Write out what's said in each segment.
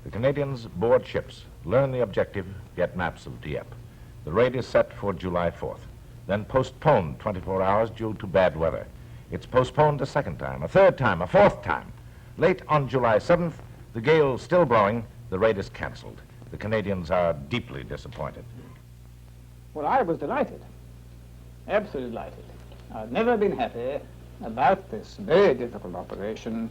The Canadians board ships, learn the objective, get maps of Dieppe. The raid is set for July 4th, then postponed 24 hours due to bad weather. It's postponed a second time, a third time, a fourth time. Late on July 7th, the gale still blowing, the raid is cancelled. The Canadians are deeply disappointed. Well, I was delighted, absolutely delighted. I've never been happy about this very difficult operation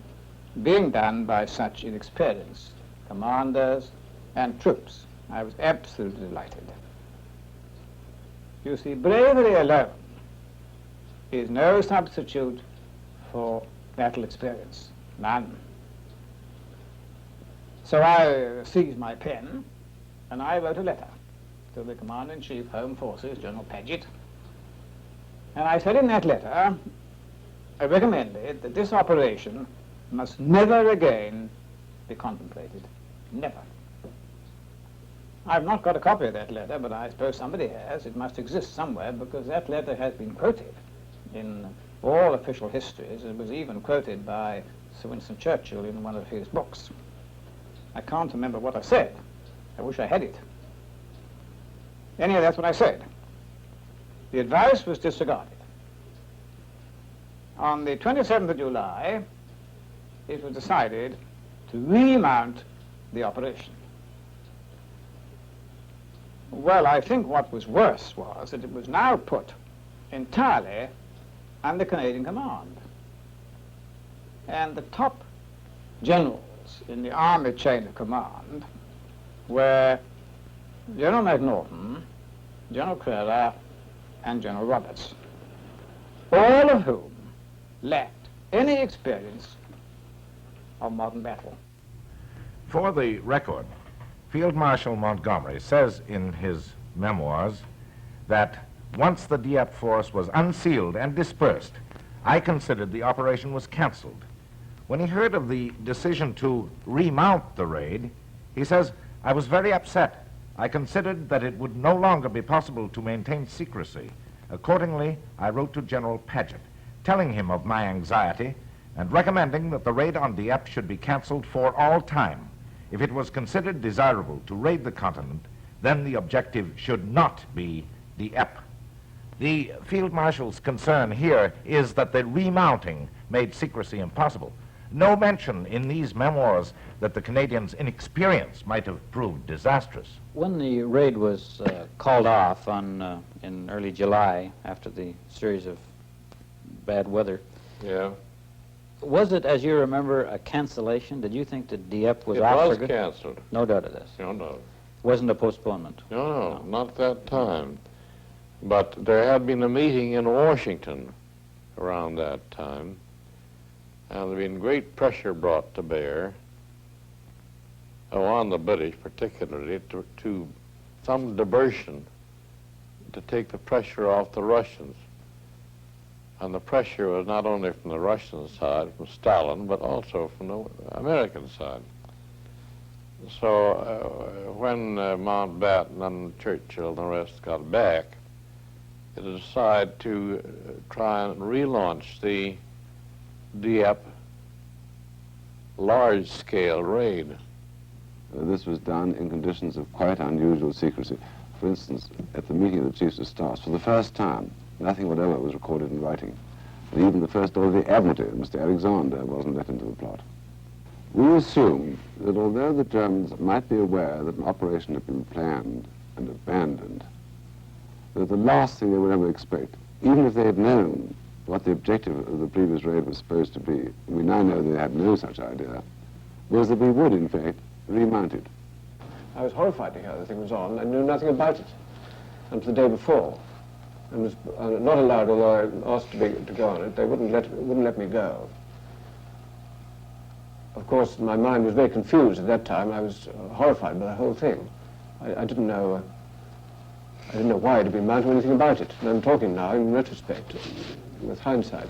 being done by such inexperienced commanders and troops. I was absolutely delighted. You see, bravery alone is no substitute for battle experience, none. So I seized my pen and I wrote a letter to the Commander-in-Chief, Home Forces, General Paget. And I said in that letter, I recommended that this operation must never again be contemplated. Never. I've not got a copy of that letter, but I suppose somebody has. It must exist somewhere, because that letter has been quoted in all official histories. It was even quoted by Sir Winston Churchill in one of his books. I can't remember what I said. I wish I had it. Anyhow, that's what I said. The advice was disregarded. On the 27th of July, it was decided to remount the operation. Well, I think what was worse was that it was now put entirely under Canadian command. And the top generals in the army chain of command were General MacNaughton, General Crerar, and General Roberts, all of whom lacked any experience of modern battle. For the record, Field Marshal Montgomery says in his memoirs that once the Dieppe force was unsealed and dispersed, I considered the operation was canceled. When he heard of the decision to remount the raid, he says, I was very upset. I considered that it would no longer be possible to maintain secrecy. Accordingly, I wrote to General Paget, telling him of my anxiety and recommending that the raid on Dieppe should be canceled for all time. If it was considered desirable to raid the continent, then the objective should not be Dieppe. The Field Marshal's concern here is that the remounting made secrecy impossible. No mention in these memoirs that the Canadians' inexperience might have proved disastrous. When the raid was called off in early July after the series of bad weather, yeah, was it, as you remember, a cancellation? Did you think that Dieppe was off for good? It was canceled. No doubt of this. No, no. Wasn't a postponement? No, not at that time. But there had been a meeting in Washington around that time, and there had been great pressure brought to bear on the British particularly to some diversion to take the pressure off the Russians. And the pressure was not only from the Russian side, from Stalin, but also from the American side. So when Mountbatten and Churchill and the rest got back, it was decided to try and relaunch the Dieppe large-scale raid. This was done in conditions of quite unusual secrecy. For instance, at the meeting of the Chiefs of Staff, for the first time, nothing whatever was recorded in writing. And even the First Order of the Admiralty, Mr. Alexander, wasn't let into the plot. We assumed that although the Germans might be aware that an operation had been planned and abandoned, that the last thing they would ever expect, even if they had known what the objective of the previous raid was supposed to be, we now know they had no such idea, was that we would, in fact, remount it. I was horrified to hear the thing was on. I knew nothing about it until the day before, and was not allowed, although I asked to go on it. They wouldn't let me go. Of course, my mind was very confused at that time. I was horrified by the whole thing. I didn't know why it had been mounted or anything about it. And I'm talking now in retrospect, with hindsight.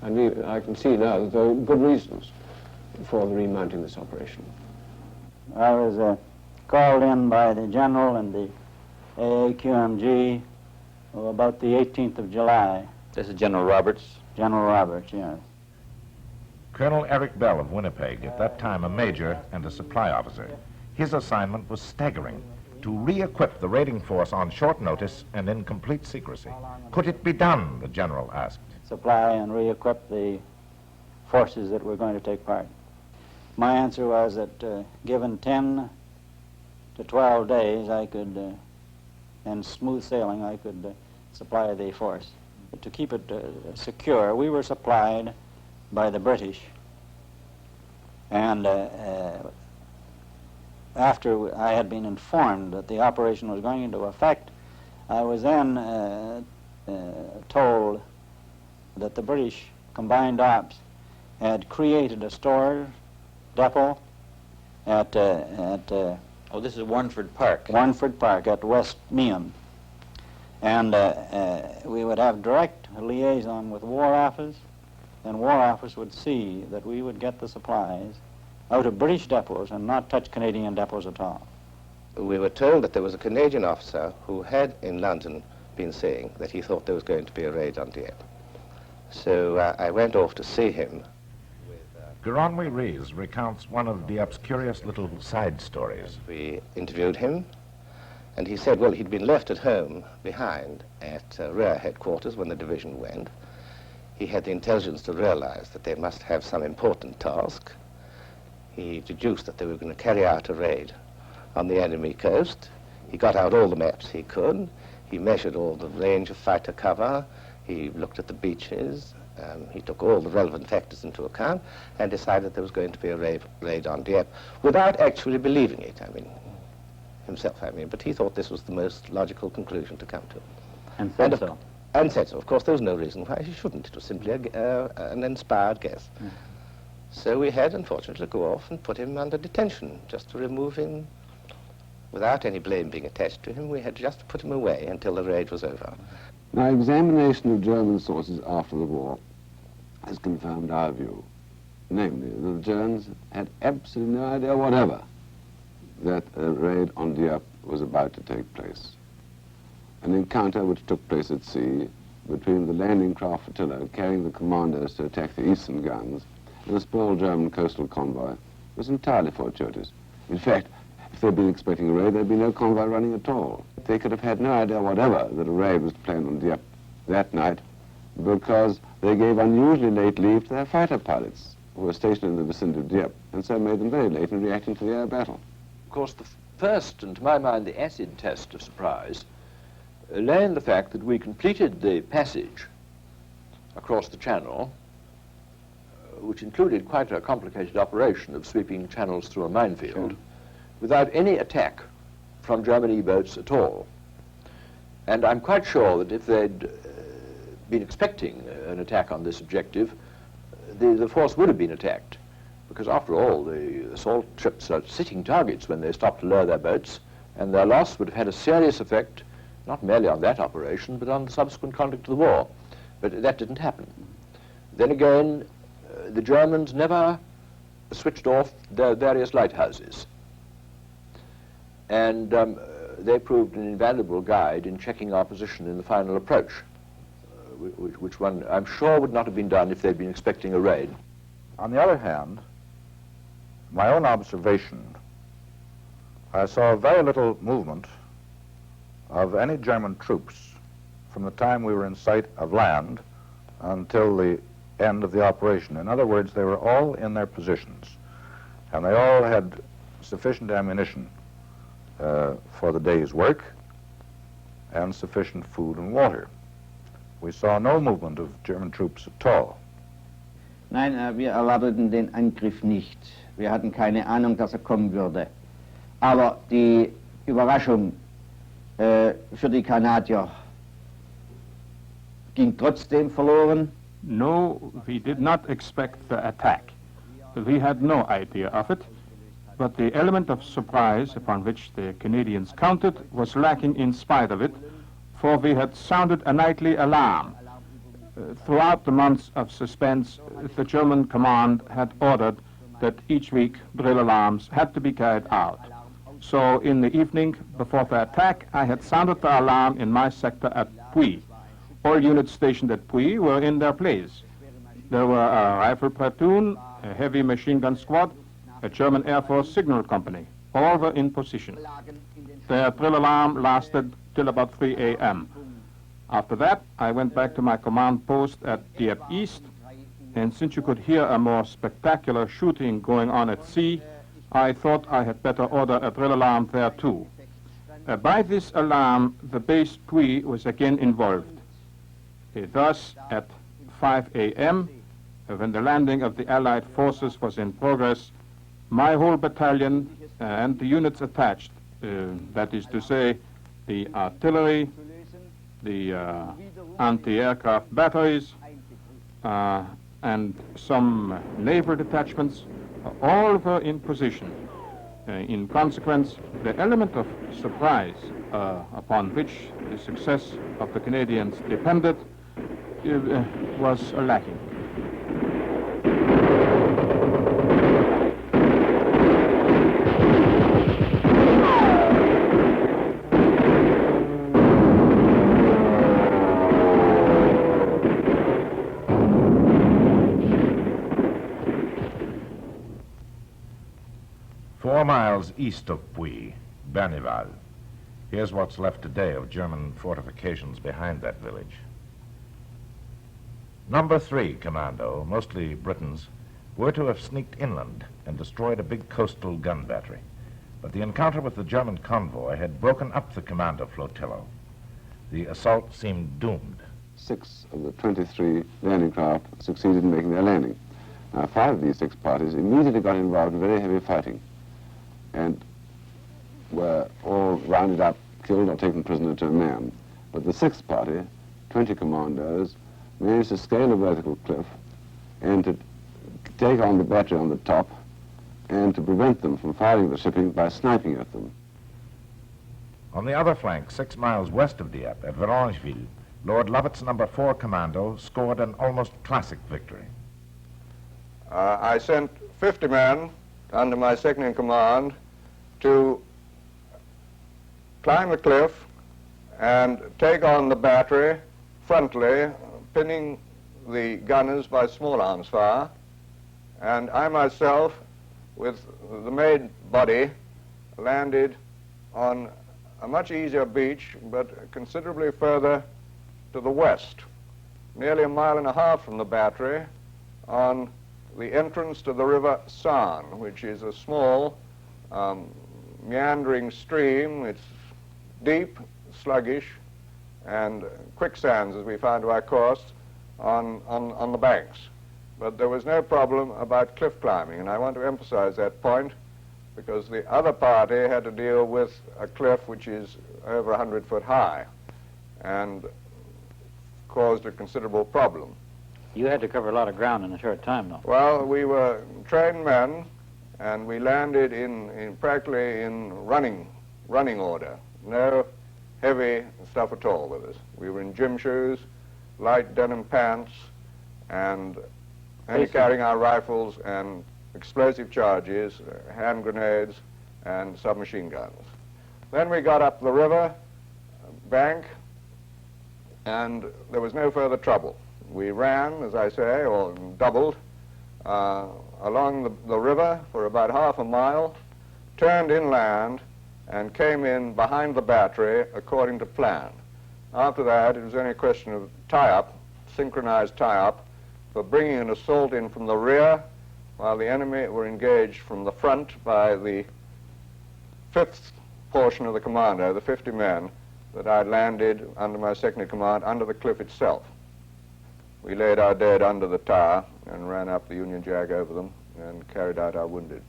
I can see now that there were good reasons for the remounting this operation. I was called in by the General and the AAQMG about the 18th of July. This is General Roberts? General Roberts, yes. Colonel Eric Bell of Winnipeg, at that time a major and a supply officer. His assignment was staggering: to re-equip the raiding force on short notice and in complete secrecy. Could it be done, the general asked. Supply and re-equip the forces that were going to take part. My answer was that given 10 to 12 days, I could, and smooth sailing, I could supply the force. To keep it secure, we were supplied by the British, and after I had been informed that the operation was going into effect, I was then told that the British Combined Ops had created a store depot at Oh, this is Warnford Park. Warnford Park at West Meehan. And we would have direct liaison with War Office, and War Office would see that we would get the supplies out of British depots and not touch Canadian depots at all. We were told that there was a Canadian officer who had in London been saying that he thought there was going to be a raid on Dieppe. So I went off to see him. Granwy Rees recounts one of Dieppe's curious little side stories. We interviewed him, and he said, well, he'd been left at home behind at rear headquarters when the division went. He had the intelligence to realize that they must have some important task. He deduced that they were going to carry out a raid on the enemy coast. He got out all the maps he could. He measured all the range of fighter cover. He looked at the beaches. He took all the relevant factors into account and decided there was going to be a raid on Dieppe without actually believing it, himself, but he thought this was the most logical conclusion to come to. And said so. And said so. Of course, there was no reason why he shouldn't. It was simply an inspired guess. Mm. So we had, unfortunately, to go off and put him under detention, just to remove him without any blame being attached to him. We had just to put him away until the raid was over. Now, examination of German sources after the war has confirmed our view. Namely, that the Germans had absolutely no idea whatever that a raid on Dieppe was about to take place. An encounter which took place at sea between the landing craft flotilla carrying the commandos to attack the eastern guns and a small German coastal convoy was entirely fortuitous. In fact, if they'd been expecting a raid, there'd be no convoy running at all. They could have had no idea whatever that a raid was planned on Dieppe that night, because they gave unusually late leave to their fighter pilots who were stationed in the vicinity of Dieppe, and so made them very late in reacting to the air battle. Of course, the first, and to my mind, the acid test of surprise, lay in the fact that we completed the passage across the channel, which included quite a complicated operation of sweeping channels through a minefield, sure, without any attack from German E-boats at all. And I'm quite sure that if they'd been expecting an attack on this objective, the force would have been attacked, because after all, the assault ships are sitting targets when they stop to lower their boats, and their loss would have had a serious effect, not merely on that operation, but on the subsequent conduct of the war. But that didn't happen. Then again, the Germans never switched off their various lighthouses, and they proved an invaluable guide in checking our position in the final approach, which one I'm sure would not have been done if they'd been expecting a raid. On the other hand, my own observation, I saw very little movement of any German troops from the time we were in sight of land until the end of the operation. In other words, they were all in their positions, and they all had sufficient ammunition for the day's work and sufficient food and water. We saw no movement of German troops at all. Nein, wir erwarteten den Angriff nicht. Wir hatten keine Ahnung, dass kommen würde. Aber die Überraschung für die Kanadier ging trotzdem verloren. No, we did not expect the attack. We had no idea of it, but the element of surprise upon which the Canadians counted was lacking in spite of it, for we had sounded a nightly alarm. Throughout the months of suspense, the German command had ordered that each week drill alarms had to be carried out. So in the evening before the attack, I had sounded the alarm in my sector at Puy. All units stationed at Puy were in their place. There were a rifle platoon, a heavy machine gun squad, a German Air Force signal company, All were in position. Their drill alarm lasted till about 3 a.m. After that, I went back to my command post at Dieppe East, and since you could hear a more spectacular shooting going on at sea, I thought I had better order a drill alarm there too. By this alarm, the base Puy was again involved. Thus, at 5 a.m., when the landing of the Allied forces was in progress, my whole battalion and the units attached, that is to say, the artillery, the anti-aircraft batteries, and some naval detachments, all were in position. In consequence, the element of surprise upon which the success of the Canadians depended was lacking. 4 miles east of Puy, Berneval. Here's what's left today of German fortifications behind that village. Number 3 Commando, mostly Britons, were to have sneaked inland and destroyed a big coastal gun battery. But the encounter with the German convoy had broken up the Commando flotilla. The assault seemed doomed. 6 of the 23 landing craft succeeded in making their landing. Now, 5 of these 6 parties immediately got involved in very heavy fighting and were all rounded up, killed or taken prisoner to a man. But the 6th party, 20 commandos, managed to scale a vertical cliff and to take on the battery on the top and to prevent them from firing the shipping by sniping at them. On the other flank, 6 miles west of Dieppe, at Varangeville, Lord Lovett's number 4 Commando scored an almost classic victory. I sent 50 men under my second in command to climb the cliff and take on the battery frontally, pinning the gunners by small arms fire, and I myself, with the main body, landed on a much easier beach, but considerably further to the west, nearly a mile and a half from the battery, on the entrance to the river Sarn, which is a small, meandering stream. It's deep, sluggish, and quicksands, as we found to our course, on the banks. But there was no problem about cliff climbing, and I want to emphasize that point because the other party had to deal with a cliff which is over 100 foot high and caused a considerable problem. You had to cover a lot of ground in a short time, though. Well, we were trained men, and we landed practically in running order. No heavy stuff at all with us. We were in gym shoes, light denim pants, and only carrying our rifles and explosive charges, hand grenades, and submachine guns. Then we got up the river bank, and there was no further trouble. We ran, as I say, or doubled, along the river for about half a mile, turned inland, and came in behind the battery according to plan. After that, it was only a question of tie-up, synchronized tie-up, for bringing an assault in from the rear, while the enemy were engaged from the front by the 5th portion of the commando, the 50 men that I landed under my second in command under the cliff itself. We laid our dead under the tower and ran up the Union Jack over them and carried out our wounded.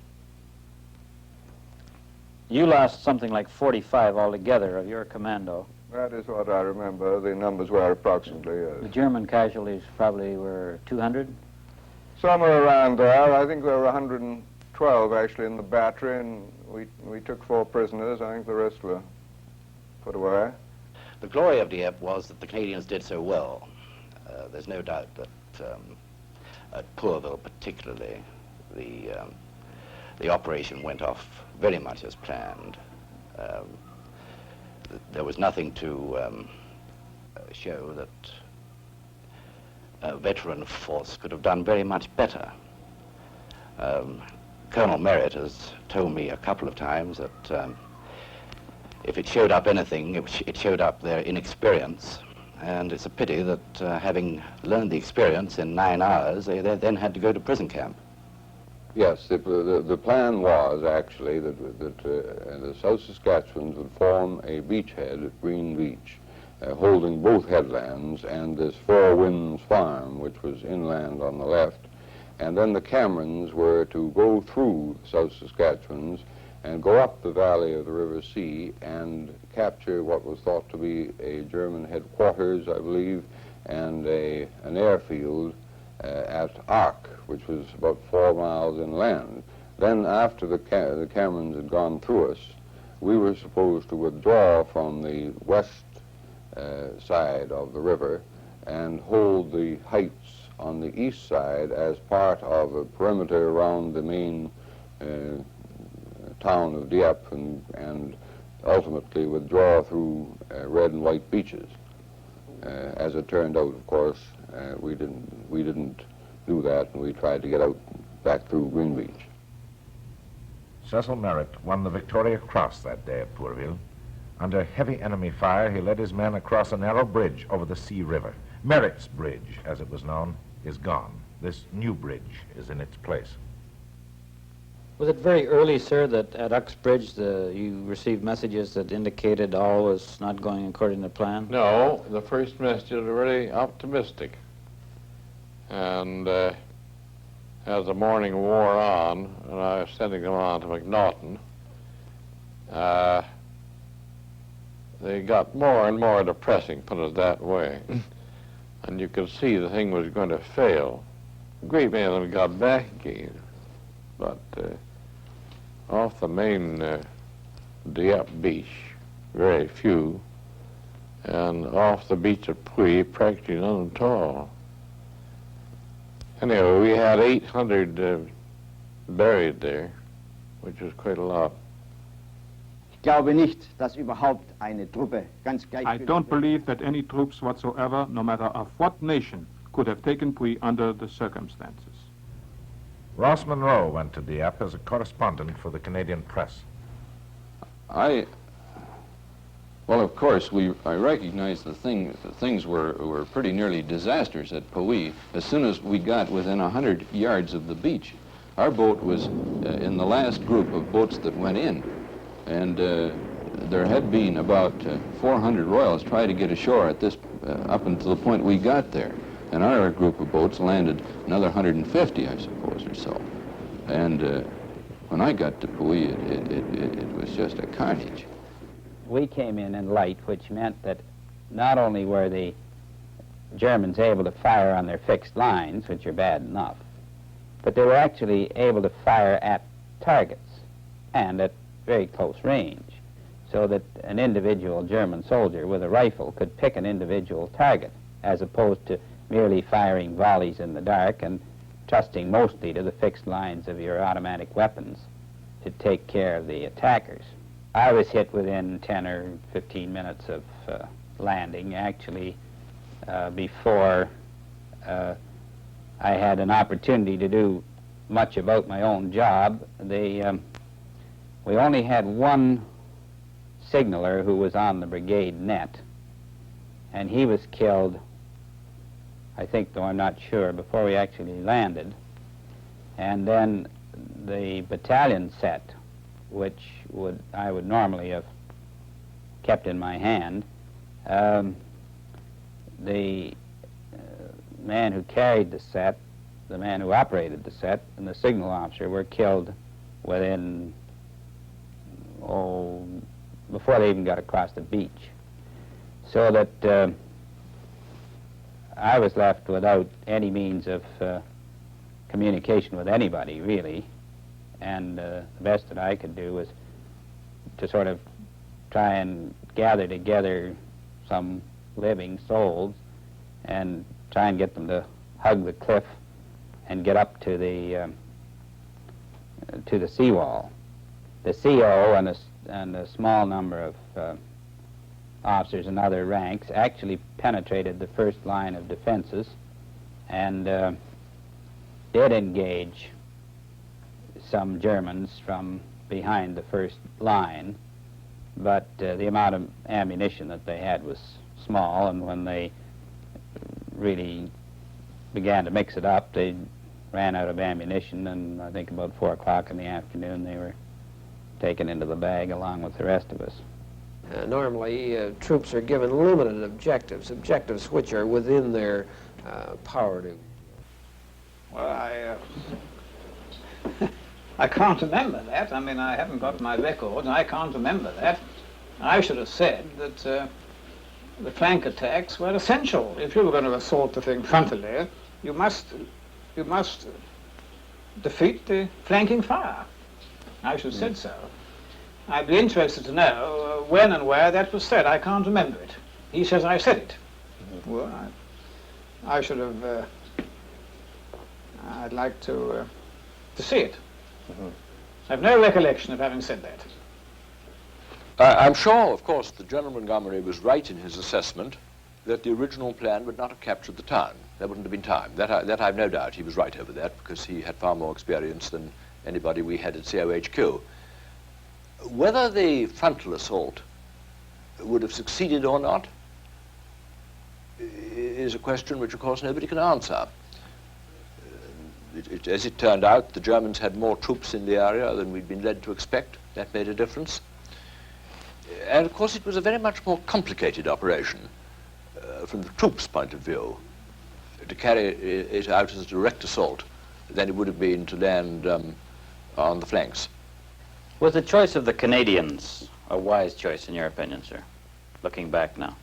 You lost something like 45 altogether of your commando. That is what I remember. The numbers were approximately. The German casualties probably were 200? Somewhere around there. I think there were 112 actually in the battery, and we took 4 prisoners. I think the rest were put away. The glory of Dieppe was that the Canadians did so well. There's no doubt that at Pourville particularly, the operation went off very much as planned. There was nothing to show that a veteran force could have done very much better. Colonel Merritt has told me a couple of times that if it showed up anything, it showed up their inexperience. And it's a pity that having learned the experience in 9 hours, they then had to go to prison camp. Yes, the plan was actually that the South Saskatchewans would form a beachhead at Green Beach, holding both headlands and this Four Winds farm, which was inland on the left. And then the Camerons were to go through South Saskatchewans and go up the valley of the River Sea and capture what was thought to be a German headquarters, I believe, and an airfield at Arc, which was about 4 miles inland. Then after the Camerons had gone through us, we were supposed to withdraw from the west side of the river and hold the heights on the east side as part of a perimeter around the main town of Dieppe and ultimately withdraw through red and white beaches. As it turned out, of course, we didn't do that, and we tried to get out back through Green Beach. Cecil Merritt won the Victoria Cross that day at Pourville. Under heavy enemy fire, he led his men across a narrow bridge over the Sea River. Merritt's Bridge, as it was known, is gone. This new bridge is in its place. Was it very early, sir, that at Uxbridge you received messages that indicated all was not going according to plan? No, the first messages were really optimistic. And as the morning wore on, and I was sending them on to McNaughton, they got more and more depressing, put it that way. And you could see the thing was going to fail. A great many of them got back again. But off the main Dieppe beach, very few. And off the beach at Puy, practically none at all. Anyway, we had 800 buried there, which was quite a lot. Ich glaube nicht, dass überhaupt eine Truppe ganz I don't believe that any troops whatsoever, no matter of what nation, could have taken Puy under the circumstances. Ross Monroe went to Dieppe as a correspondent for the Canadian press. Well, of course, I recognize things were pretty nearly disastrous at Puy. As soon as we got within 100 yards of the beach, our boat was in the last group of boats that went in. And there had been about 400 Royals try to get ashore at this, up until the point we got there. And our group of boats landed another 150, I suppose, or so. And when I got to Puy, it was just a carnage. We came in light, which meant that not only were the Germans able to fire on their fixed lines, which are bad enough, but they were actually able to fire at targets and at very close range, so that an individual German soldier with a rifle could pick an individual target, as opposed to merely firing volleys in the dark and trusting mostly to the fixed lines of your automatic weapons to take care of the attackers. I was hit within 10 or 15 minutes of landing. Actually, before I had an opportunity to do much about my own job, we only had one signaller who was on the brigade net, and he was killed, I think, though I'm not sure, before we actually landed. And then the battalion set, which I would normally have kept in my hand, the man who carried the set, the man who operated the set, and the signal officer were killed within, before they even got across the beach. So that I was left without any means of communication with anybody, really. And the best that I could do was to sort of try and gather together some living souls and try and get them to hug the cliff and get up to the seawall. The CO and a small number of officers in other ranks actually penetrated the first line of defenses and did engage some Germans from behind the first line, but the amount of ammunition that they had was small, and when they really began to mix it up, they ran out of ammunition, and I think about 4 o'clock in the afternoon they were taken into the bag along with the rest of us. Normally, troops are given limited objectives which are within their power to. Well, I can't remember that. I mean, I haven't got my record, and I can't remember that. I should have said that the flank attacks were essential. If you were going to assault the thing frontally, you must defeat the flanking fire. I should have said so. I'd be interested to know when and where that was said. I can't remember it. He says I said it. Well, I should have. I'd like to see it. I have no recollection of having said that. I'm sure, of course, that General Montgomery was right in his assessment that the original plan would not have captured the town. There wouldn't have been time. That I've no doubt he was right over that, because he had far more experience than anybody we had at COHQ. Whether the frontal assault would have succeeded or not is a question which, of course, nobody can answer. As it turned out, the Germans had more troops in the area than we'd been led to expect. That made a difference. And, of course, it was a very much more complicated operation from the troops' point of view to carry it out as a direct assault than it would have been to land on the flanks. Was the choice of the Canadians a wise choice, in your opinion, sir, looking back now?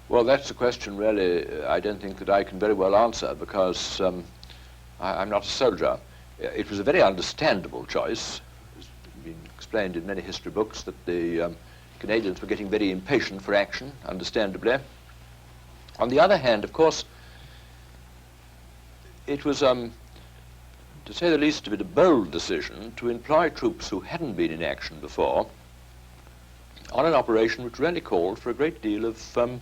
Well, that's a question, really, I don't think that I can very well answer, because I'm not a soldier. It was a very understandable choice. It's been explained in many history books that the Canadians were getting very impatient for action, understandably. On the other hand, of course, it was, to say the least of it, a bold decision to employ troops who hadn't been in action before on an operation which really called for a great deal of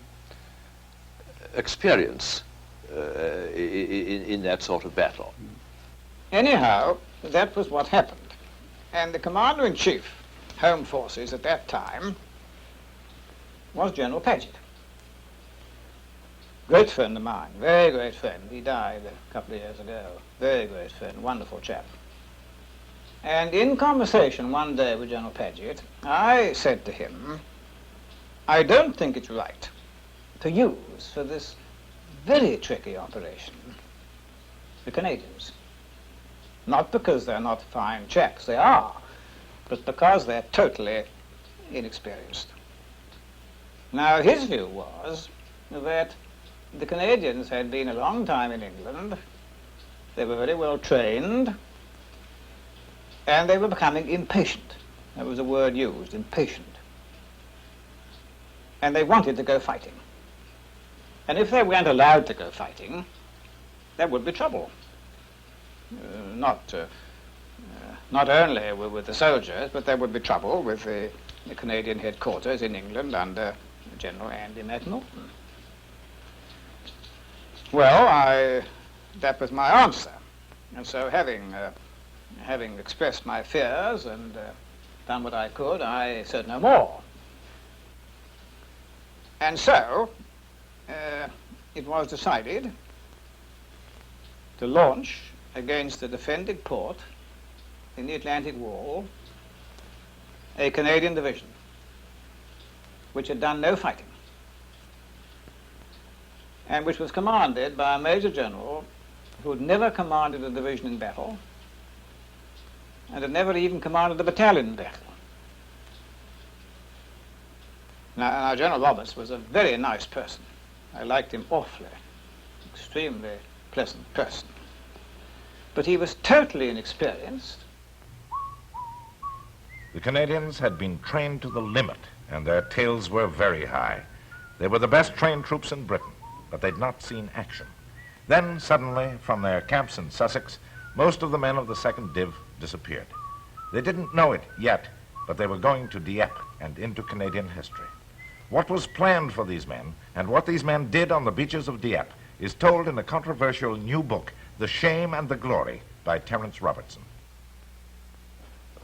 experience in that sort of battle. Anyhow, that was what happened. And the Commander-in-Chief, Home Forces at that time, was General Paget. Great friend of mine, very great friend. He died a couple of years ago. Very great friend, wonderful chap. And in conversation one day with General Paget, I said to him, I don't think it's right to use for this very tricky operation the Canadians. Not because they're not fine chaps, they are, but because they're totally inexperienced. Now, his view was that the Canadians had been a long time in England, they were very well trained, and they were becoming impatient. That was a word used, impatient. And they wanted to go fighting. And if they weren't allowed to go fighting, there would be trouble. Not only with the soldiers, but there would be trouble with the Canadian headquarters in England under General Andy McNaughton. Well, that was my answer. And so having expressed my fears and done what I could, I said no more. And so it was decided to launch against the defended port in the Atlantic Wall a Canadian division which had done no fighting and which was commanded by a major general who had never commanded a division in battle and had never even commanded a battalion in battle. Now, General Roberts was a very nice person. I liked him awfully, extremely pleasant person. But he was totally inexperienced. The Canadians had been trained to the limit, and their tails were very high. They were the best trained troops in Britain, but they'd not seen action. Then, suddenly, from their camps in Sussex, most of the men of the 2nd Div disappeared. They didn't know it yet, but they were going to Dieppe and into Canadian history. What was planned for these men, and what these men did on the beaches of Dieppe, is told in a controversial new book, The Shame and the Glory, by Terence Robertson.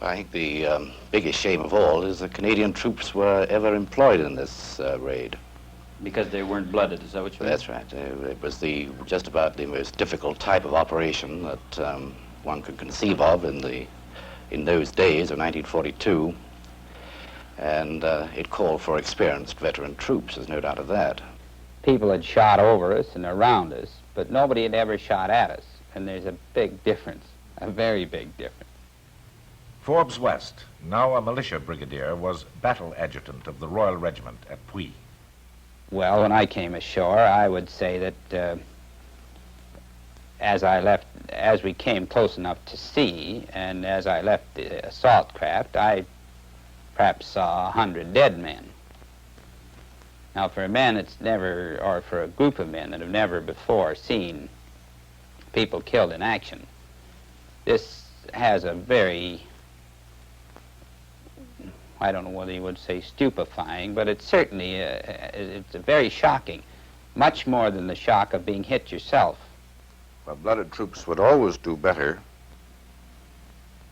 I think the biggest shame of all is that Canadian troops were ever employed in this raid. Because they weren't blooded, is that what you mean? That's right. It was just about the most difficult type of operation that one could conceive of in those days of 1942. And it called for experienced veteran troops, there's no doubt of that. People had shot over us and around us, but nobody had ever shot at us. And there's a big difference, a very big difference. Forbes West, now a militia brigadier, was battle adjutant of the Royal Regiment at Puy. Well, when I came ashore, I would say that as we came close enough to sea, and as I left the assault craft, I perhaps saw 100 dead men. Now, for a man that's never, or for a group of men that have never before seen people killed in action, this has a very, I don't know whether you would say stupefying, but it's certainly, it's very shocking, much more than the shock of being hit yourself. Well, blooded troops would always do better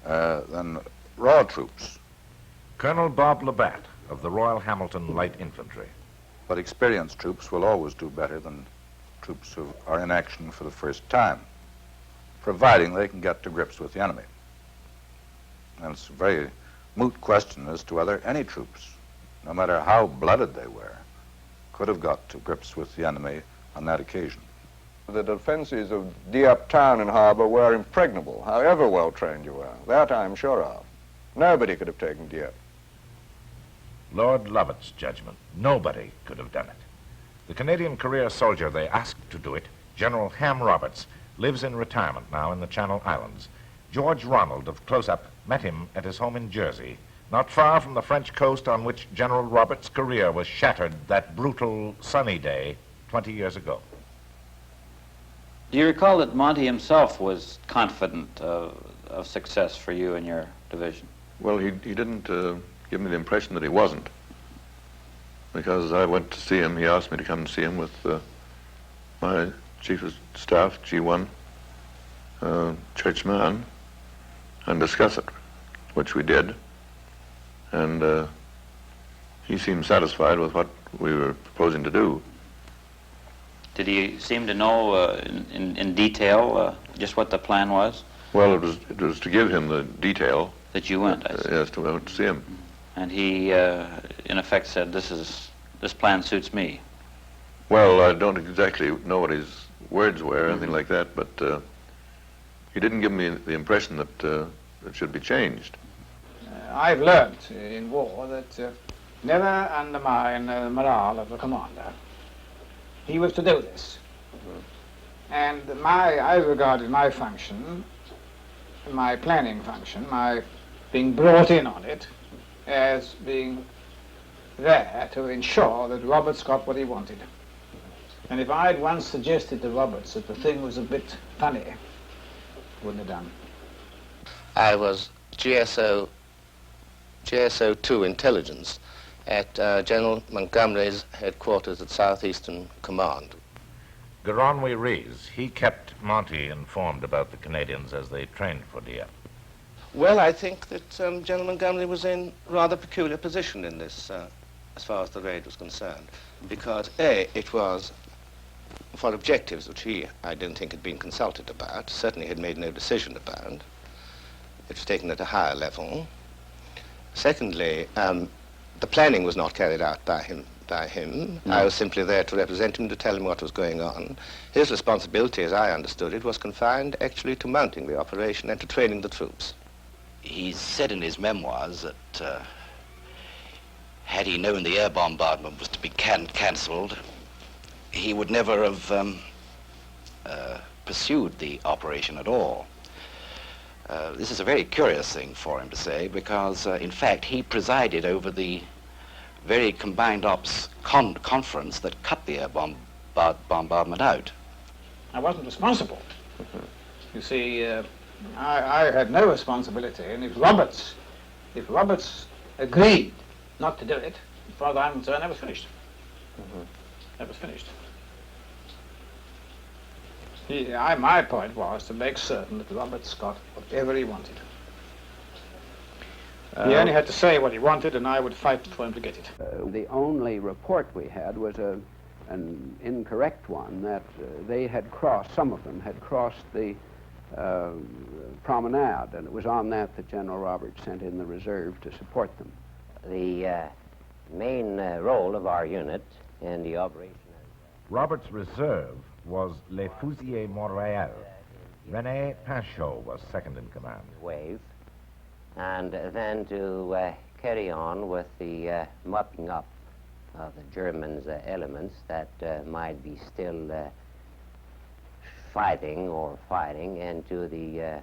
than raw troops. Colonel Bob Labatt of the Royal Hamilton Light Infantry. But experienced troops will always do better than troops who are in action for the first time, providing they can get to grips with the enemy. And it's a very moot question as to whether any troops, no matter how blooded they were, could have got to grips with the enemy on that occasion. The defenses of Dieppe town and harbour were impregnable, however well trained you were. That I'm sure of. Nobody could have taken Dieppe. Lord Lovett's judgment. Nobody could have done it. The Canadian career soldier they asked to do it, General Ham Roberts, lives in retirement now in the Channel Islands. George Ronald of Close-Up met him at his home in Jersey, not far from the French coast on which General Roberts' career was shattered that brutal, sunny day 20 years ago. Do you recall that Monty himself was confident of success for you and your division? Well, he didn't give me the impression that he wasn't. Because I went to see him, he asked me to come and see him with my chief of staff, G1, Churchman, and discuss it, which we did. And he seemed satisfied with what we were proposing to do. Did he seem to know in detail just what the plan was? Well, it was to give him the detail. That you went, I see. Yes, I went to see him. And he, in effect, said, this plan suits me. Well, I don't exactly know what his words were, or anything like that, but he didn't give me the impression that it should be changed. I've learned in war that never undermine the morale of the commander. He was to do this. And I regarded my function, my planning function, my being brought in on it, as being there to ensure that Roberts got what he wanted. And if I'd once suggested to Roberts that the thing was a bit funny, wouldn't have done. I was GSO 2 intelligence at General Montgomery's headquarters at Southeastern Command. Garonwy Rees, he kept Monty informed about the Canadians as they trained for Dieppe. Well, I think that General Montgomery was in a rather peculiar position in this, as far as the raid was concerned, because A, it was for objectives which I didn't think had been consulted about, certainly had made no decision about. It was taken at a higher level. Secondly, the planning was not carried out by him. No. I was simply there to represent him, to tell him what was going on. His responsibility, as I understood it, was confined actually to mounting the operation and to training the troops. He said in his memoirs that had he known the air bombardment was to be cancelled, he would never have pursued the operation at all. This is a very curious thing for him to say because, in fact, he presided over the very combined ops conference that cut the air bombardment out. I wasn't responsible. You see, I had no responsibility, and if Roberts agreed not to do it, as far as I'm concerned, that was finished. That was finished. My point was to make certain that Roberts got whatever he wanted. He only had to say what he wanted, and I would fight for him to get it. The only report we had was an incorrect one, that they had crossed, some of them had crossed the promenade, and it was on that that General Roberts sent in the reserve to support them. The main role of our unit in the operation. Roberts' reserve was Les Fusiliers Montréal. René Pinchot was second in command. Wave, and then to carry on with the mopping up of the Germans' elements that might be still fighting into the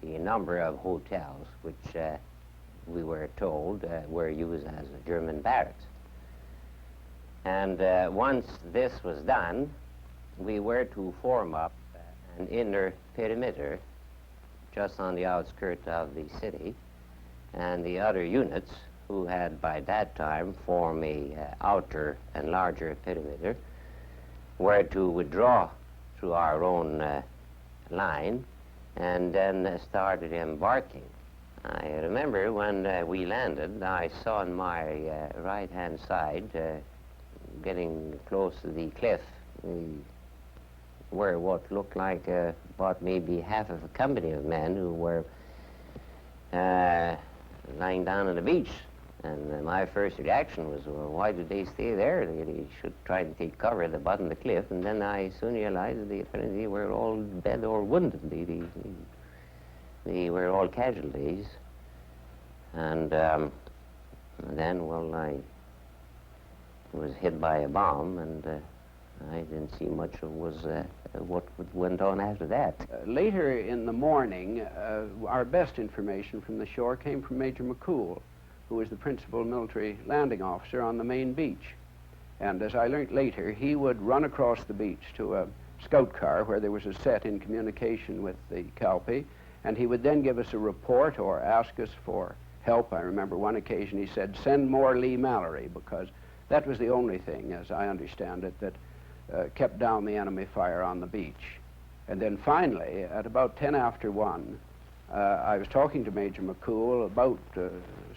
number of hotels which we were told were used as German barracks. And once this was done, we were to form up an inner perimeter just on the outskirts of the city, and the other units who had by that time formed a outer and larger perimeter were to withdraw through our own line and then started embarking. I remember when we landed, I saw on my right-hand side, getting close to the cliff, were what looked like about maybe half of a company of men who were lying down on the beach. And my first reaction was, well, why did they stay there? They should try to take cover at the bottom of the cliff. And then I soon realized that they apparently were all dead or wounded. They were all casualties. And then, well, I was hit by a bomb, and I didn't see much of what went on after that. Later in the morning, our best information from the shore came from Major McCool, who was the principal military landing officer on the main beach. And as I learned later, he would run across the beach to a scout car where there was a set in communication with the Kelpie, and he would then give us a report or ask us for help. I remember one occasion he said, "Send more Lee Mallory," because that was the only thing, as I understand it, that kept down the enemy fire on the beach. And then finally, at about 10 after 1, I was talking to Major McCool about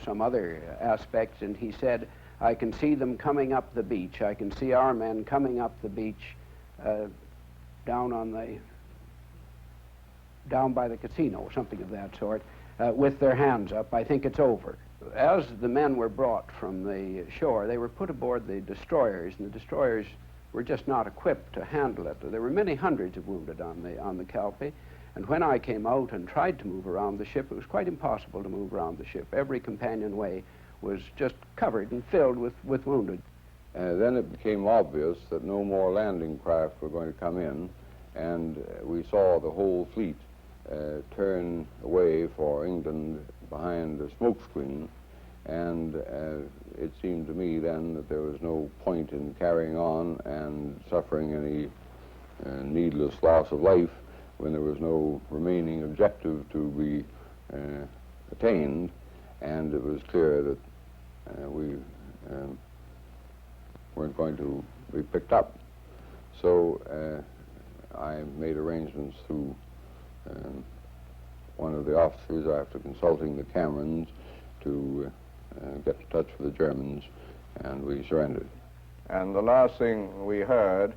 some other aspects, and he said, "I can see them coming up the beach. I can see our men coming up the beach down by the casino," something of that sort, with their hands up. "I think it's over." As the men were brought from the shore, they were put aboard the destroyers, and the destroyers were just not equipped to handle it. There were many hundreds of wounded on the Kelpie, and when I came out and tried to move around the ship, it was quite impossible to move around the ship. Every companionway was just covered and filled with wounded. Then it became obvious that no more landing craft were going to come in, and we saw the whole fleet turn away for England behind the smokescreen, and it seemed to me then that there was no point in carrying on and suffering any needless loss of life when there was no remaining objective to be attained, and it was clear that we weren't going to be picked up. So I made arrangements through one of the officers, after consulting the Camerons, to get in touch with the Germans, and we surrendered. And the last thing we heard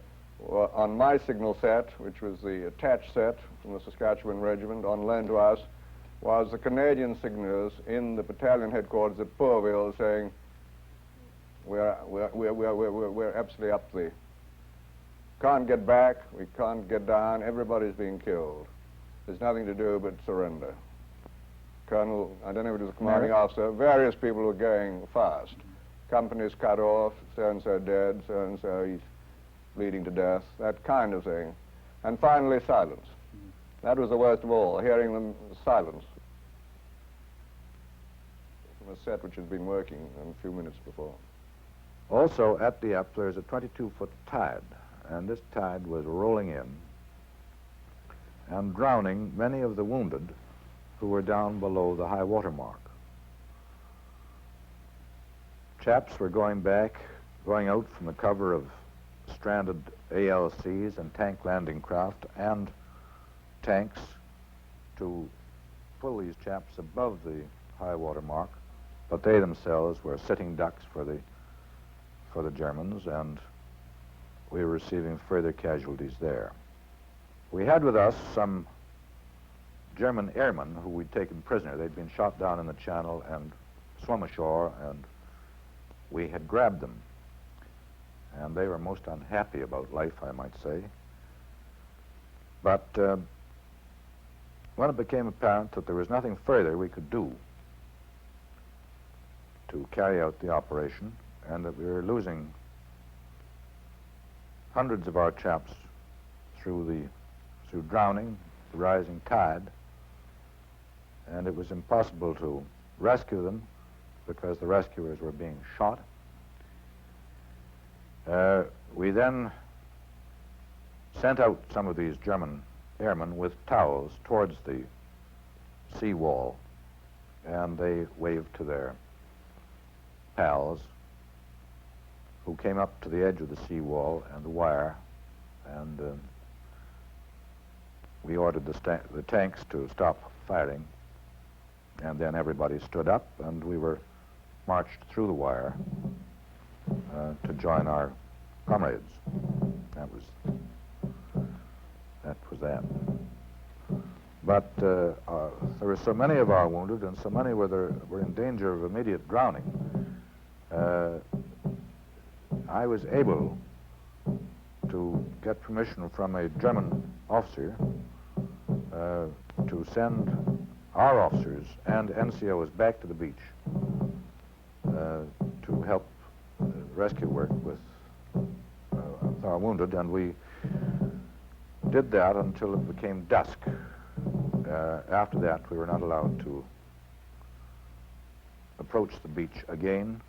on my signal set, which was the attached set from the Saskatchewan Regiment on loan to us, was the Canadian signalers in the battalion headquarters at Pourville saying, we're absolutely up the, can't get back, we can't get down, everybody's being killed. There's nothing to do but surrender. Colonel, I don't know if it was the commanding officer, various people were going fast. Companies cut off, so-and-so dead, so-and-so he's bleeding to death, that kind of thing. And finally, silence. That was the worst of all, hearing them silence from a set which had been working a few minutes before. Also at Dieppe, there's a 22-foot tide, and this tide was rolling in and drowning many of the wounded who were down below the high water mark. Chaps were going out from the cover of stranded ALCs and tank landing craft and tanks to pull these chaps above the high water mark but they themselves were sitting ducks for the Germans, and we were receiving further casualties there. We had with us some German airmen who we'd taken prisoner. They'd been shot down in the channel and swum ashore, and we had grabbed them. And they were most unhappy about life, I might say. But when it became apparent that there was nothing further we could do to carry out the operation, and that we were losing hundreds of our chaps through drowning, the rising tide, and it was impossible to rescue them because the rescuers were being shot. We then sent out some of these German airmen with towels towards the sea wall, and they waved to their pals who came up to the edge of the sea wall and the wire, and we ordered the tanks to stop firing, and then everybody stood up and we were marched through the wire to join our comrades. That was that. But there were so many of our wounded, and so many were in danger of immediate drowning. I was able to get permission from a German officer to send our officers and NCOs back to the beach to help rescue work with our wounded, and we did that until it became dusk. After that, we were not allowed to approach the beach again.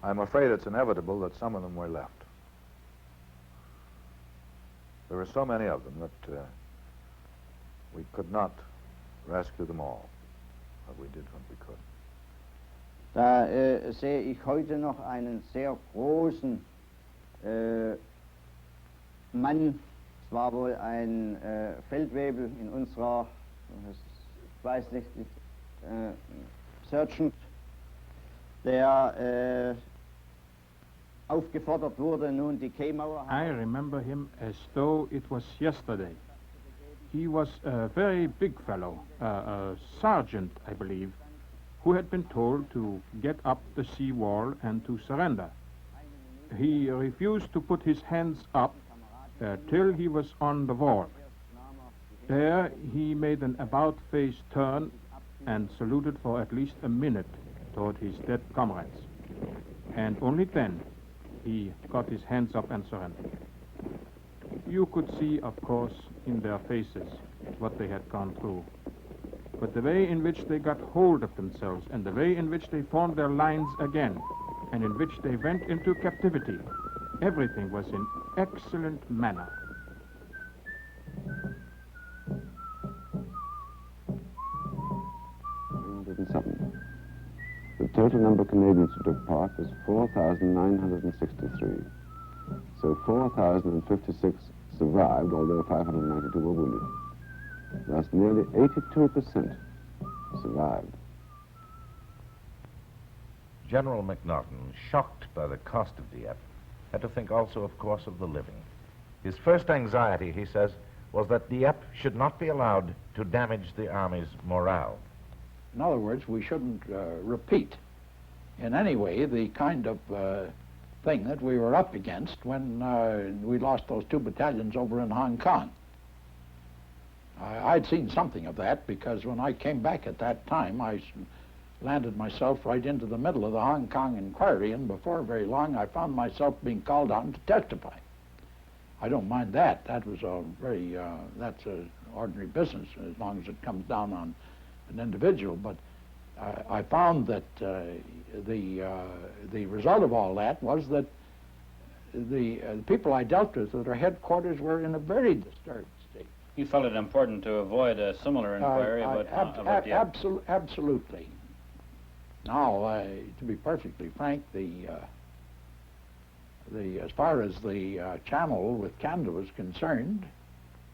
I'm afraid it's inevitable that some of them were left. There were so many of them that we could not rescue them all, but we did what we could. Da sehe ich heute noch einen sehr großen Mann, es war wohl ein Feldwebel in unserer, ich weiß nicht, Sergeant, der aufgefordert wurde, nun die Quaymauer. I remember him as though it was yesterday. He was a very big fellow, a sergeant, I believe, who had been told to get up the sea wall and to surrender. He refused to put his hands up till he was on the wall. There he made an about-face turn and saluted for at least a minute toward his dead comrades. And only then he got his hands up and surrendered. You could see, of course, in their faces what they had gone through. But the way in which they got hold of themselves, and the way in which they formed their lines again, and in which they went into captivity, everything was in excellent manner. The total number of Canadians who took part was 4,963. So 4,056 survived, although 592 were wounded. Thus nearly 82% survived. General MacNaughton, shocked by the cost of Dieppe, had to think also, of course, of the living. His first anxiety, he says, was that Dieppe should not be allowed to damage the Army's morale. In other words, we shouldn't repeat in any way the kind of thing that we were up against when we lost those 2 battalions over in Hong Kong. I'd seen something of that because when I came back at that time, I landed myself right into the middle of the Hong Kong inquiry, and before very long I found myself being called on to testify. I don't mind that. That was a very, that's an ordinary business as long as it comes down on an individual, but I found that the result of all that was that the people I dealt with at our headquarters were in a very disturbed state. You felt it important to avoid a similar inquiry about Dieppe? Absolutely. Now, to be perfectly frank, as far as the channel with Canada was concerned,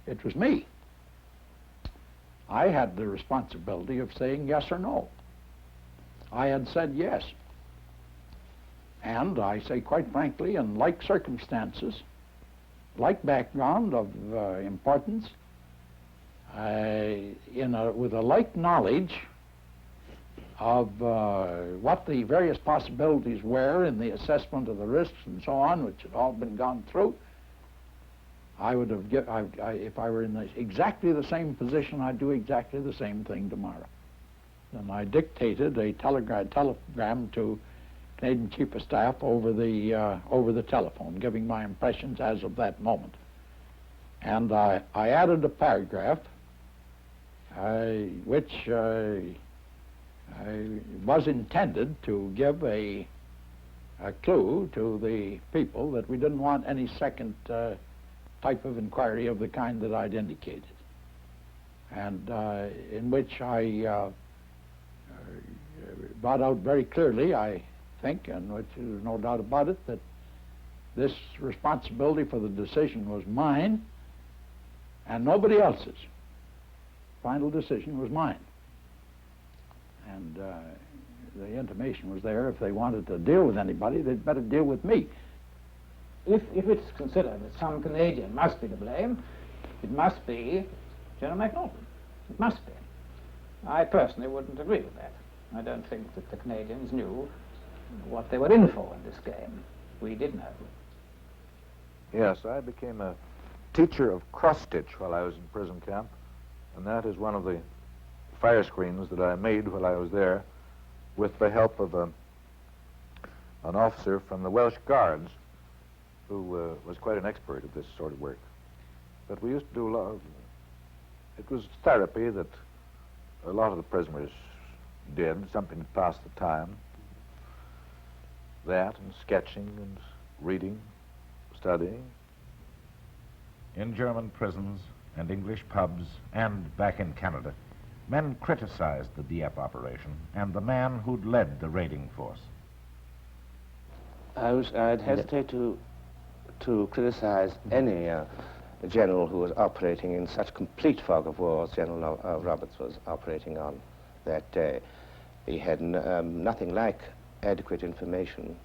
it was me. I had the responsibility of saying yes or no. I had said yes. And I say quite frankly, in like circumstances, like background of importance, with a like knowledge of what the various possibilities were in the assessment of the risks and so on, which had all been gone through, I would have, if I were in exactly the same position, I'd do exactly the same thing tomorrow. And I dictated a telegram to Canadian Chief of Staff over the telephone, giving my impressions as of that moment. And I added a paragraph which was intended to give a clue to the people that we didn't want any second type of inquiry of the kind that I'd indicated, and in which I brought out very clearly, I think, and which there's no doubt about it, that this responsibility for the decision was mine and nobody else's. Final decision was mine. And the intimation was there, if they wanted to deal with anybody, they'd better deal with me. If it's considered that some Canadian must be to blame, it must be General MacNaughton. It must be. I personally wouldn't agree with that. I don't think that the Canadians knew what they were in for in this game. We did know. Yes, I became a teacher of cross-stitch while I was in prison camp, and that is one of the fire screens that I made while I was there with the help of an officer from the Welsh Guards who was quite an expert at this sort of work. But we used to do a lot of, it was therapy that a lot of the prisoners did, something to pass the time. That and sketching and reading, studying. In German prisons and English pubs and back in Canada, men criticized the Dieppe operation and the man who'd led the raiding force. I'd hesitate to criticize any general who was operating in such complete fog of war as General Roberts was operating on that day. He had nothing like adequate information.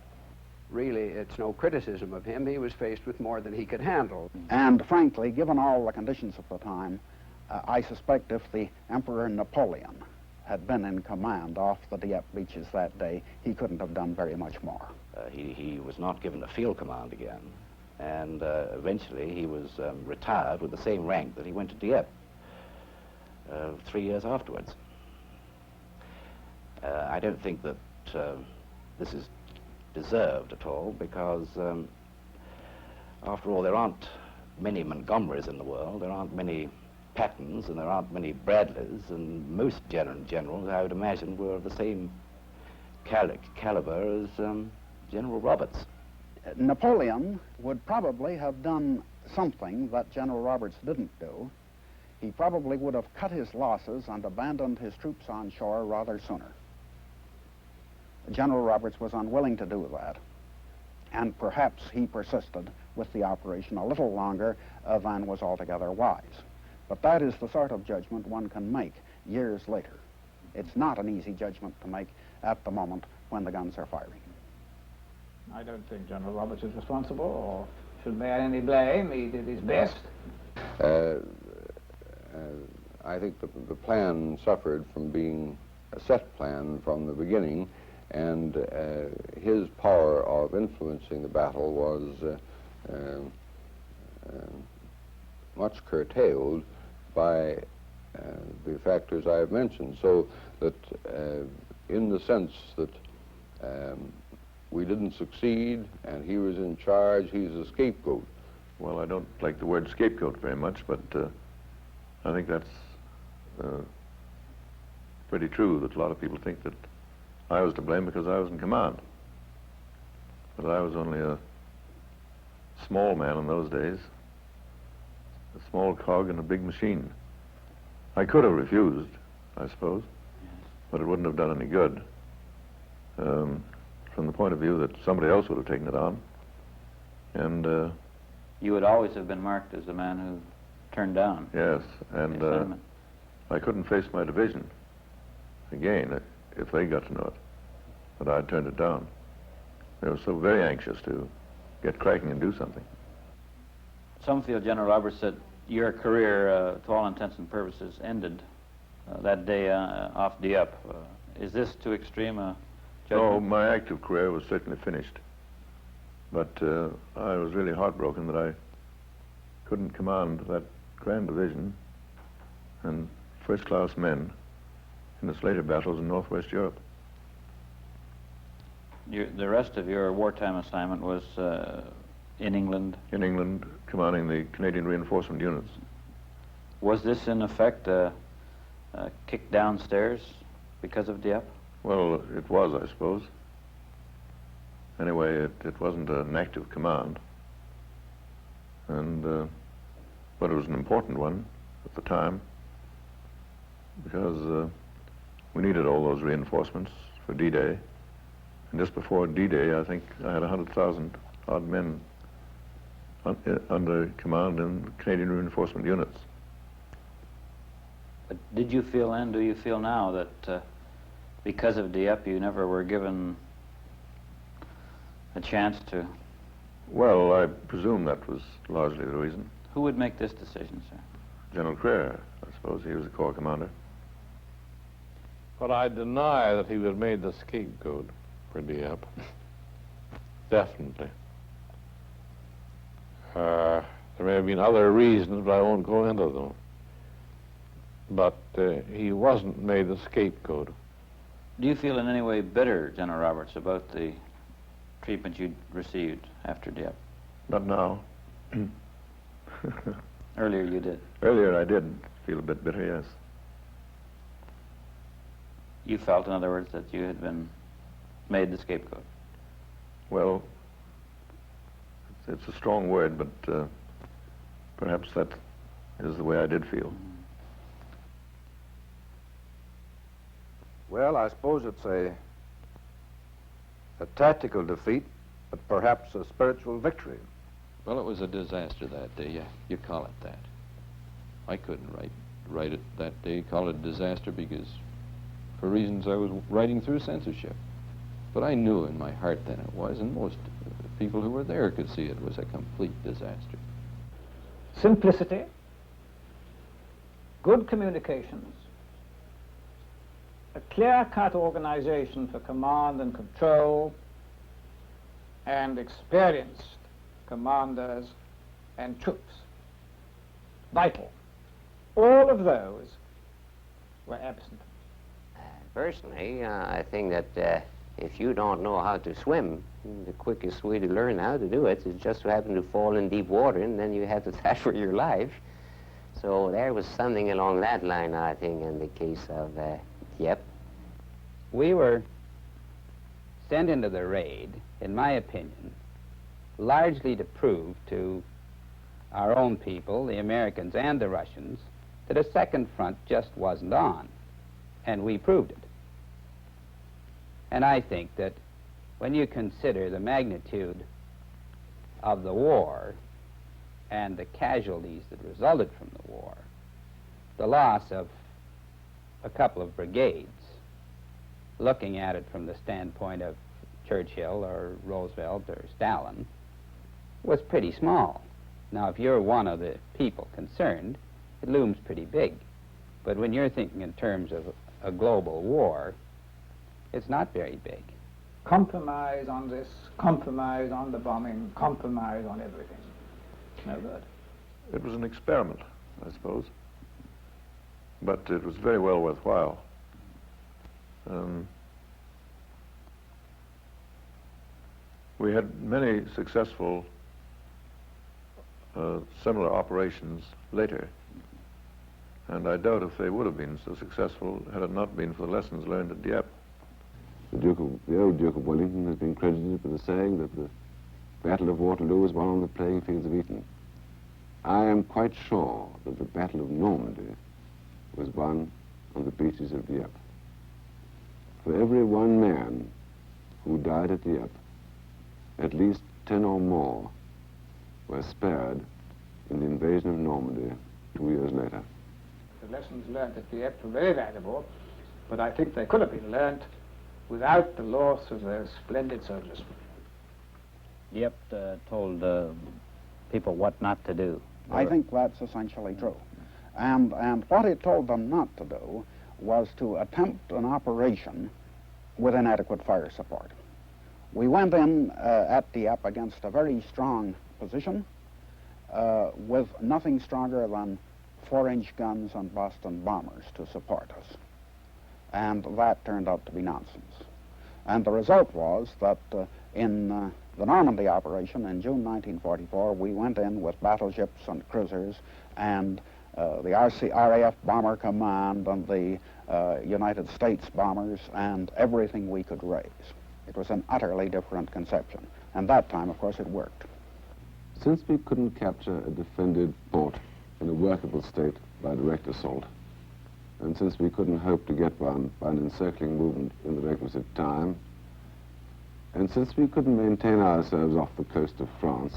Really, it's no criticism of him. He was faced with more than he could handle. And frankly, given all the conditions of the time, I suspect if the Emperor Napoleon had been in command off the Dieppe beaches that day, he couldn't have done very much more. He was not given a field command again, and eventually he was retired with the same rank that he went to Dieppe 3 years afterwards. I don't think that this is deserved at all, because after all, there aren't many Montgomerys in the world, there aren't many Pattons, and there aren't many Bradleys, and most generals, I would imagine, were of the same caliber as General Roberts. Napoleon would probably have done something that General Roberts didn't do. He probably would have cut his losses and abandoned his troops on shore rather sooner. General Roberts was unwilling to do that, and perhaps he persisted with the operation a little longer than was altogether wise. But that is the sort of judgment one can make years later. It's not an easy judgment to make at the moment when the guns are firing. I don't think General Roberts is responsible or should bear any blame. He did his best. I think the plan suffered from being a set plan from the beginning, and his power of influencing the battle was much curtailed by the factors I have mentioned, so that in the sense that we didn't succeed and he was in charge, he's a scapegoat. Well, I don't like the word scapegoat very much, but I think that's pretty true, that a lot of people think that I was to blame because I was in command. But I was only a small man in those days, a small cog in a big machine. I could have refused, I suppose, but it wouldn't have done any good. From the point of view that somebody else would have taken it on. And you would always have been marked as the man who turned down. yes, and I couldn't face my division again if they got to know it. but I turned it down. They were so very anxious to get cracking and do something. Some feel, General Roberts, that your career, to all intents and purposes, ended that day off Dieppe. Is this too extreme a judgment? No, my active career was certainly finished. But I was really heartbroken that I couldn't command that grand division and first-class men in its later battles in Northwest Europe. The rest of your wartime assignment was in England? In England, commanding the Canadian reinforcement units. Was this, in effect, a kick downstairs because of Dieppe? Well, it was, I suppose. Anyway, it wasn't an active command. And, but it was an important one at the time because we needed all those reinforcements for D-Day. And just before D-Day, I think I had 100,000 odd men under command in Canadian reinforcement units. But did you feel then, do you feel now that because of Dieppe you never were given a chance to? Well, I presume that was largely the reason. Who would make this decision, sir? General Creer, I suppose. He was the corps commander. But I deny that he was made the scapegoat for Dieppe. Definitely. There may have been other reasons, but I won't go into them. But he wasn't made the scapegoat. Do you feel in any way bitter, General Roberts, about the treatment you received after Dieppe? Not now. Earlier you did. Earlier I did feel a bit bitter, yes. You felt, in other words, that you had been made the scapegoat? Well, it's a strong word, but perhaps that is the way I did feel. Well, I suppose it's a tactical defeat, but perhaps a spiritual victory. Well, it was a disaster that day. Yeah, you call it that. I couldn't write it that day, call it a disaster, because for reasons I was writing through censorship. But I knew in my heart then it was, and most people who were there could see it was a complete disaster. Simplicity, good communications, a clear-cut organization for command and control, and experienced commanders and troops. Vital. All of those were absent. Personally, I think that if you don't know how to swim, the quickest way to learn how to do it is just to happen to fall in deep water, and then you have to fight for your life. So there was something along that line, I think, in the case of Dieppe. We were sent into the raid, in my opinion, largely to prove to our own people, the Americans and the Russians, that a second front just wasn't on. And we proved it. And I think that when you consider the magnitude of the war and the casualties that resulted from the war, the loss of a couple of brigades, looking at it from the standpoint of Churchill or Roosevelt or Stalin, was pretty small. Now, if you're one of the people concerned, it looms pretty big. But when you're thinking in terms of a global war, it's not very big. Compromise on this, compromise on the bombing, compromise on everything. No good. It was an experiment, I suppose. But it was very well worthwhile. We had many successful similar operations later, and I doubt if they would have been so successful had it not been for the lessons learned at Dieppe. The old Duke of Wellington has been credited with the saying that the Battle of Waterloo was won on the playing fields of Eton. I am quite sure that the Battle of Normandy was won on the beaches of Dieppe. For every one man who died at Dieppe, at least 10 or more were spared in the invasion of Normandy 2 years later. The lessons learned at Dieppe were very valuable, but I think they could have been learned without the loss of those splendid soldiers. Dieppe told people what not to do. I think that's essentially true. And what it told them not to do was to attempt an operation with inadequate fire support. We went in at Dieppe against a very strong position with nothing stronger than 4-inch guns and Boston bombers to support us. And that turned out to be nonsense. And the result was that in the Normandy operation in June 1944, we went in with battleships and cruisers and the RAF Bomber Command and the United States bombers and everything we could raise. It was an utterly different conception. And that time, of course, it worked. Since we couldn't capture a defended port in a workable state by direct assault, and since we couldn't hope to get one by an encircling movement in the requisite time, and since we couldn't maintain ourselves off the coast of France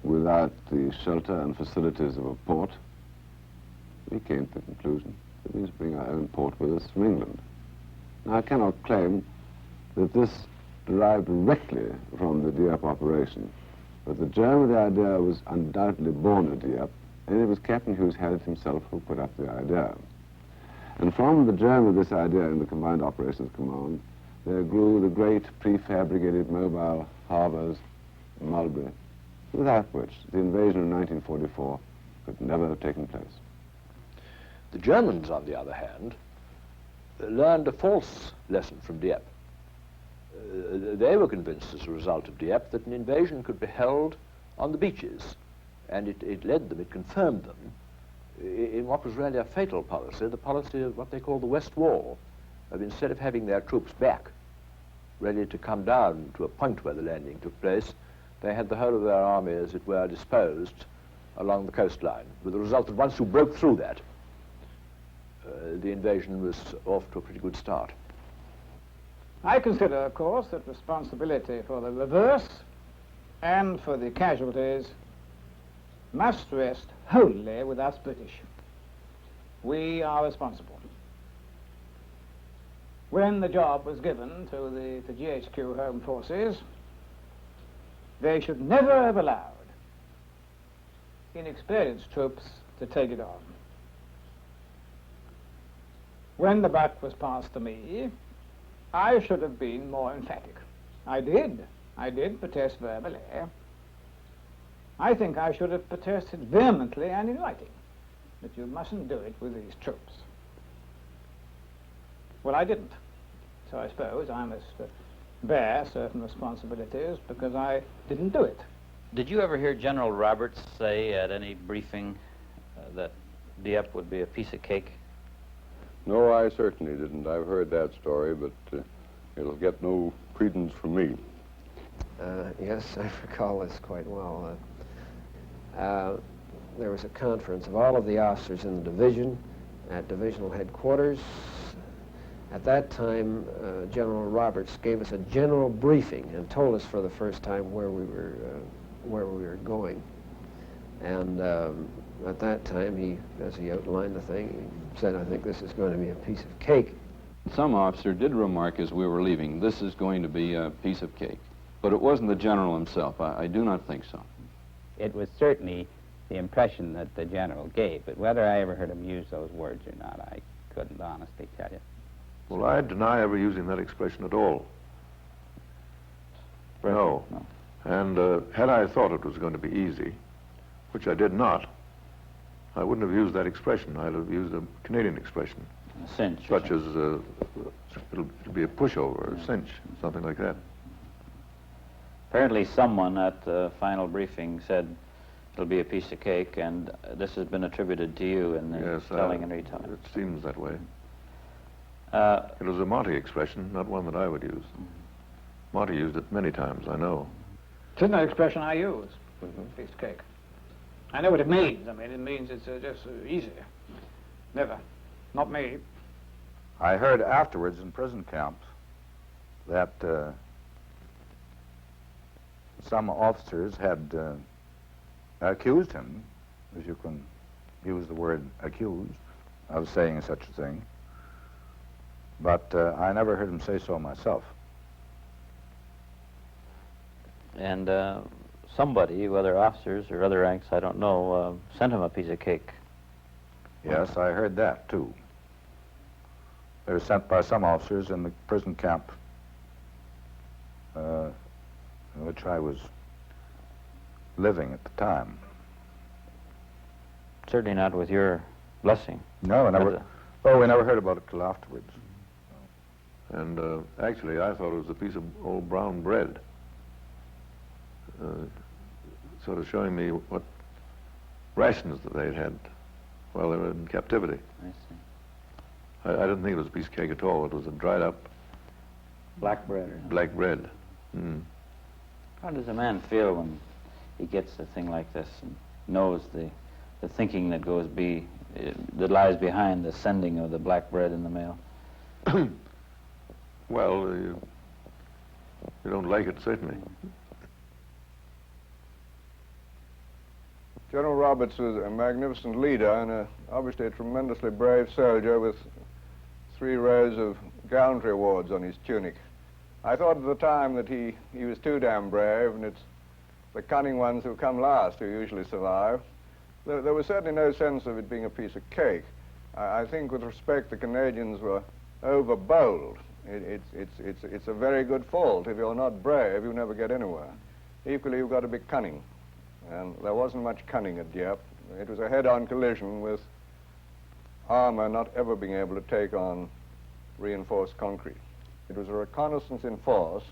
without the shelter and facilities of a port, we came to the conclusion that we must bring our own port with us from England. Now, I cannot claim that this derived directly from the Dieppe operation, but the germ of the idea was undoubtedly born at Dieppe, and it was Captain Hughes Harriet himself who put up the idea. And from the germ of this idea in the Combined Operations Command, there grew the great prefabricated mobile harbors, Mulberry, without which the invasion of 1944 could never have taken place. The Germans, on the other hand, learned a false lesson from Dieppe. They were convinced as a result of Dieppe that an invasion could be held on the beaches, and it led them, it confirmed them in what was really a fatal policy, the policy of what they call the West Wall, of instead of having their troops back, ready to come down to a point where the landing took place, they had the whole of their army, as it were, disposed along the coastline, with the result that once you broke through that, the invasion was off to a pretty good start. I consider, of course, that responsibility for the reverse and for the casualties must rest wholly with us British. We are responsible. When the job was given to the GHQ Home Forces, they should never have allowed inexperienced troops to take it on. When the buck was passed to me, I should have been more emphatic. I did protest verbally. I think I should have protested vehemently and in writing that you mustn't do it with these troops. Well, I didn't. So I suppose I must bear certain responsibilities because I didn't do it. Did you ever hear General Roberts say at any briefing that Dieppe would be a piece of cake? No, I certainly didn't. I've heard that story, but it'll get no credence from me. Yes, I recall this quite well. There was a conference of all of the officers in the division at divisional headquarters. At that time, General Roberts gave us a general briefing and told us for the first time where we were going. And at that time, he, as he outlined the thing, he said, "I think this is going to be a piece of cake." Some officer did remark as we were leaving, "This is going to be a piece of cake." But it wasn't the general himself. I do not think so. It was certainly the impression that the general gave, but whether I ever heard him use those words or not, I couldn't honestly tell you. Well, I deny ever using that expression at all. No. And had I thought it was going to be easy, which I did not, I wouldn't have used that expression. I'd have used a Canadian expression. A cinch. Such as, it'll be a pushover, or a cinch, something like that. Apparently someone at the final briefing said it'll be a piece of cake, and this has been attributed to you in the telling and retelling. It seems that way. It was a Monty expression, not one that I would use. Monty used it many times, I know. It's an expression I use, piece of cake. I know what it means. I mean, it means it's just easy. Never. Not me. I heard afterwards in prison camps that some officers had accused him, if you can use the word accused, of saying such a thing. but I never heard him say so myself. And somebody, whether officers or other ranks, I don't know, sent him a piece of cake. Yes, I heard that, too. They were sent by some officers in the prison camp in which I was living at the time. Certainly not with your blessing. No, I never. Oh, we never heard about it till afterwards. And actually, I thought it was a piece of old brown bread, sort of showing me what rations that they'd had while they were in captivity. I see. I didn't think it was a piece of cake at all. It was a dried up black bread. Or black bread. Mm. How does a man feel when he gets a thing like this and knows the thinking that that lies behind the sending of the black bread in the mail? Well, you don't like it, certainly. General Roberts was a magnificent leader and obviously a tremendously brave soldier with 3 rows of gallantry awards on his tunic. I thought at the time that he was too damn brave, and it's the cunning ones who come last who usually survive. There was certainly no sense of it being a piece of cake. I think with respect the Canadians were overbold. It's a very good fault. If you're not brave, you never get anywhere. Equally, you've got to be cunning. And there wasn't much cunning at Dieppe. It was a head-on collision with armor not ever being able to take on reinforced concrete. It was a reconnaissance in force,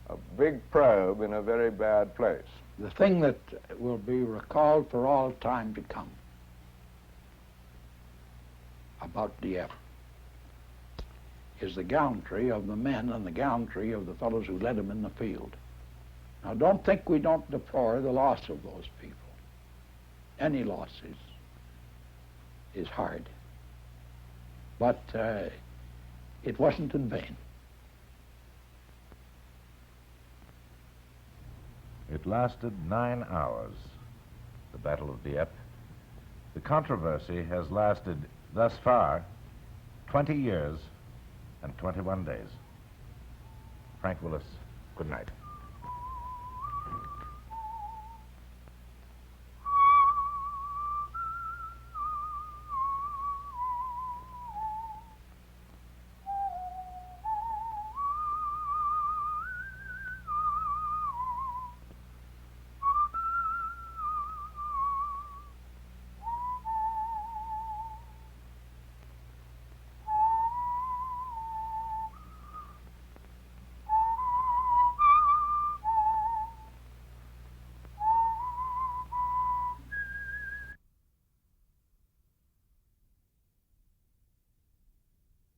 a big probe in a very bad place. The thing that will be recalled for all time to come about Dieppe is the gallantry of the men and the gallantry of the fellows who led them in the field. Now, don't think we don't deplore the loss of those people. Any loss is hard. But it wasn't in vain. It lasted 9 hours, the Battle of Dieppe. The controversy has lasted, thus far, 20 years and 21 days. Frank Willis, good night.